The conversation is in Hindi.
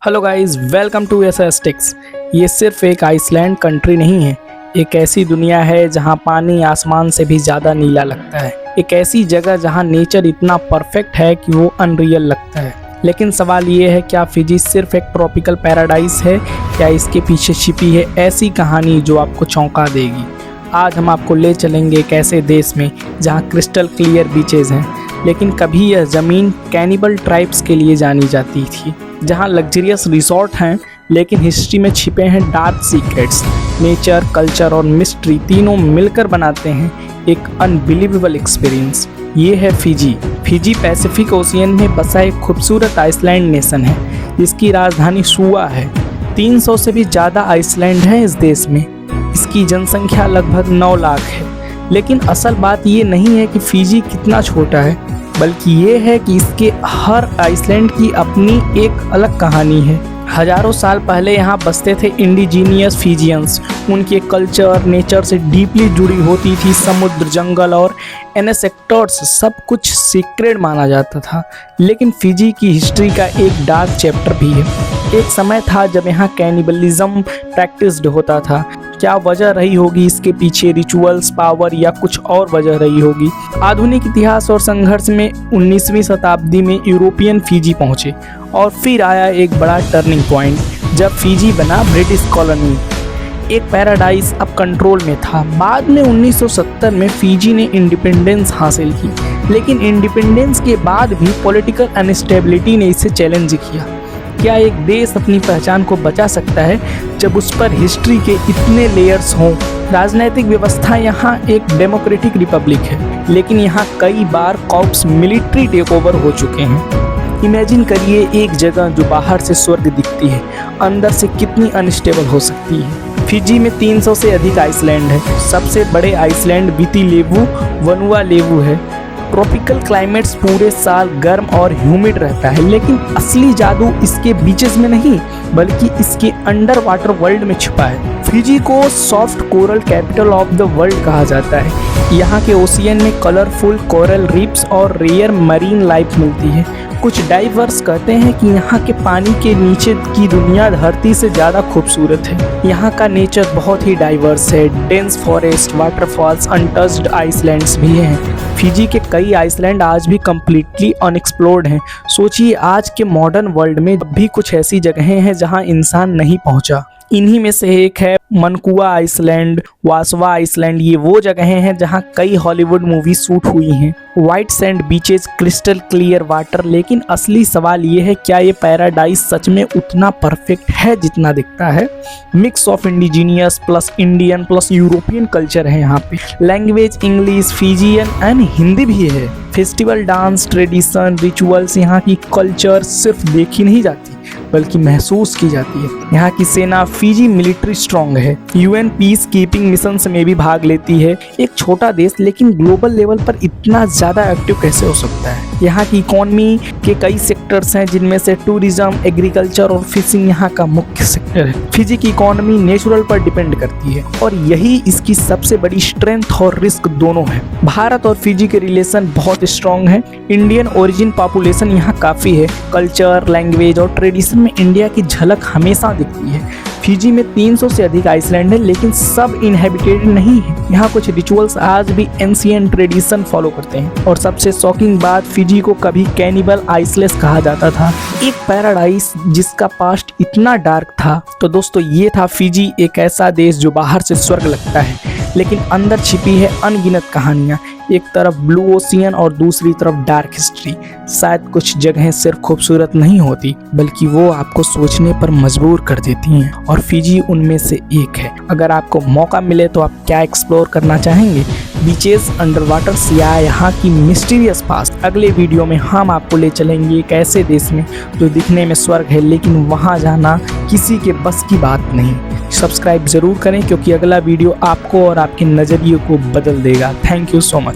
Hello guys, welcome to SS ticks. ये सिर्फ एक आइसलैंड कंट्री नहीं है, एक ऐसी दुनिया है जहां पानी आसमान से भी ज़्यादा नीला लगता है। एक ऐसी जगह जहां नेचर इतना परफेक्ट है कि वो अनरियल लगता है। लेकिन सवाल ये है, क्या फिजी सिर्फ एक ट्रॉपिकल पैराडाइज है, क्या इसके पीछे छिपी है ऐसी कहानी जो आपको चौंका देगी। आज हम आपको ले चलेंगे एक ऐसे देश में जहाँ क्रिस्टल क्लियर बीचेज हैं, लेकिन कभी यह ज़मीन कैनिबल ट्राइब्स के लिए जानी जाती थी। जहाँ लग्जरियस रिसोर्ट हैं, लेकिन हिस्ट्री में छिपे हैं डार्क सीक्रेट्स। नेचर, कल्चर और मिस्ट्री तीनों मिलकर बनाते हैं एक अनबिलीवेबल एक्सपीरियंस। ये है फिजी। फिजी पैसिफिक ओशियन में बसा एक खूबसूरत आइसलैंड नेशन है, जिसकी राजधानी सुआ है। 300 से भी ज़्यादा आइसलैंड हैं इस देश में। इसकी जनसंख्या लगभग 9 लाख है। लेकिन असल बात ये नहीं है कि फिजी कितना छोटा है, बल्कि ये है कि इसके हर आइसलैंड की अपनी एक अलग कहानी है। हजारों साल पहले यहाँ बसते थे इंडिजीनियस फिजियंस। उनके कल्चर नेचर से डीपली जुड़ी होती थी। समुद्र, जंगल और एनेसेक्टर्स सब कुछ सीक्रेट माना जाता था। लेकिन फिजी की हिस्ट्री का एक डार्क चैप्टर भी है। एक समय था जब यहाँ कैनिबलिज्म प्रैक्टिस्ड होता था। क्या वजह रही होगी इसके पीछे? रिचुअल्स, पावर या कुछ और वजह रही होगी? आधुनिक इतिहास और संघर्ष में 19वीं शताब्दी में यूरोपियन फिजी पहुंचे और फिर आया एक बड़ा टर्निंग पॉइंट, जब फिजी बना ब्रिटिश कॉलोनी। एक पैराडाइज अब कंट्रोल में था। बाद में 1970 में फिजी ने इंडिपेंडेंस हासिल की, लेकिन इंडिपेंडेंस के बाद भी पॉलिटिकल अनस्टेबिलिटी ने इसे चैलेंज किया। क्या एक देश अपनी पहचान को बचा सकता है जब उस पर हिस्ट्री के इतने लेयर्स हों? राजनीतिक व्यवस्था यहाँ एक डेमोक्रेटिक रिपब्लिक है, लेकिन यहाँ कई बार कॉर्प्स मिलिट्री टेक ओवर हो चुके हैं। इमेजिन करिए एक जगह जो बाहर से स्वर्ग दिखती है, अंदर से कितनी अनस्टेबल हो सकती है। फिजी में 300 से अधिक आइसलैंड है। सबसे बड़े आइसलैंड विति लेवु, वनुआ लेवु है। ट्रॉपिकल क्लाइमेट्स पूरे साल गर्म और ह्यूमिड रहता है, लेकिन असली जादू इसके बीचेस में नहीं, बल्कि इसके अंडर वाटर वर्ल्ड में छिपा है। फिजी को soft coral capital of the world कहा जाता है। यहाँ के ओशियन में कलरफुल कोरल रीफ्स और रेयर मरीन लाइफ मिलती है। कुछ डाइवर्स कहते हैं कि यहाँ के पानी के नीचे की दुनिया धरती से ज़्यादा खूबसूरत है। यहाँ का नेचर बहुत ही डाइवर्स है। Dense forest, waterfalls, untouched islands भी हैं। फिजी के कई आइसलैंड आज भी कम्प्लीटली अनएक्सप्लोर्ड हैं। सोचिए, आज के मॉडर्न वर्ल्ड में भी कुछ ऐसी जगहें हैं जहाँ इंसान नहीं पहुँचा। इन्हीं में से एक है मनकुआ आइसलैंड, वासवा आइसलैंड। ये वो जगहें हैं जहाँ कई हॉलीवुड मूवी शूट हुई हैं। White sand beaches, crystal clear water. लेकिन असली सवाल ये है, क्या ये पैराडाइज सच में उतना परफेक्ट है जितना दिखता है? Mix of indigenous plus Indian plus European culture है यहाँ पे। Language English, Fijian and Hindi भी है। फेस्टिवल, डांस, ट्रेडिशन, रिचुअल्स, यहाँ की कल्चर सिर्फ देखी नहीं जाती बल्कि महसूस की जाती है। यहाँ की सेना फिजी मिलिट्री स्ट्रॉन्ग है। यूएन पीस कीपिंग मिशंस में भी भाग लेती है। एक छोटा देश लेकिन ग्लोबल लेवल पर इतना ज़्यादा एक्टिव कैसे हो सकता है? यहाँ की इकोनॉमी के कई सेक्टर्स हैं, जिनमें से टूरिज्म, एग्रीकल्चर और फिशिंग यहाँ का मुख्य सेक्टर है। फिजी की इकोनॉमी नेचुरल पर डिपेंड करती है और यही इसकी सबसे बड़ी स्ट्रेंथ और रिस्क दोनों है। भारत और फिजी के रिलेशन बहुत स्ट्रॉन्ग है। इंडियन ओरिजिन पॉपुलेशन यहाँ काफ़ी है। कल्चर, लैंग्वेज और ट्रेडिशन में इंडिया की झलक हमेशा दिखती है। फिजी में 300 से अधिक आइसलैंड है, लेकिन सब इनहेबिटेड नहीं है। यहाँ कुछ रिचुअल्स आज भी एंशिएंट ट्रेडिशन फॉलो करते हैं। और सबसे शॉकिंग बात, फिजी को कभी कैनिबल आइसलेस कहा जाता था, एक पैराडाइज जिसका पास्ट इतना डार्क था। तो दोस्तों, ये था फिजी, एक ऐसा देश जो बाहर से स्वर्ग लगता है, लेकिन अंदर छिपी है अनगिनत कहानियाँ। एक तरफ ब्लू ओशियन और दूसरी तरफ डार्क हिस्ट्री। शायद कुछ जगहें सिर्फ खूबसूरत नहीं होती, बल्कि वो आपको सोचने पर मजबूर कर देती हैं, और फिजी उनमें से एक है। अगर आपको मौका मिले तो आप क्या एक्सप्लोर करना चाहेंगे? बीचेस, अंडर वाटर्स या यहाँ की मिस्टीरियस पास्ट? अगले वीडियो में हम आपको ले चलेंगे एक ऐसे देश में जो दिखने में स्वर्ग है, लेकिन वहाँ जाना किसी के बस की बात नहीं। सब्सक्राइब ज़रूर करें, क्योंकि अगला वीडियो आपको और आपके नज़रिए को बदल देगा। Thank you so much.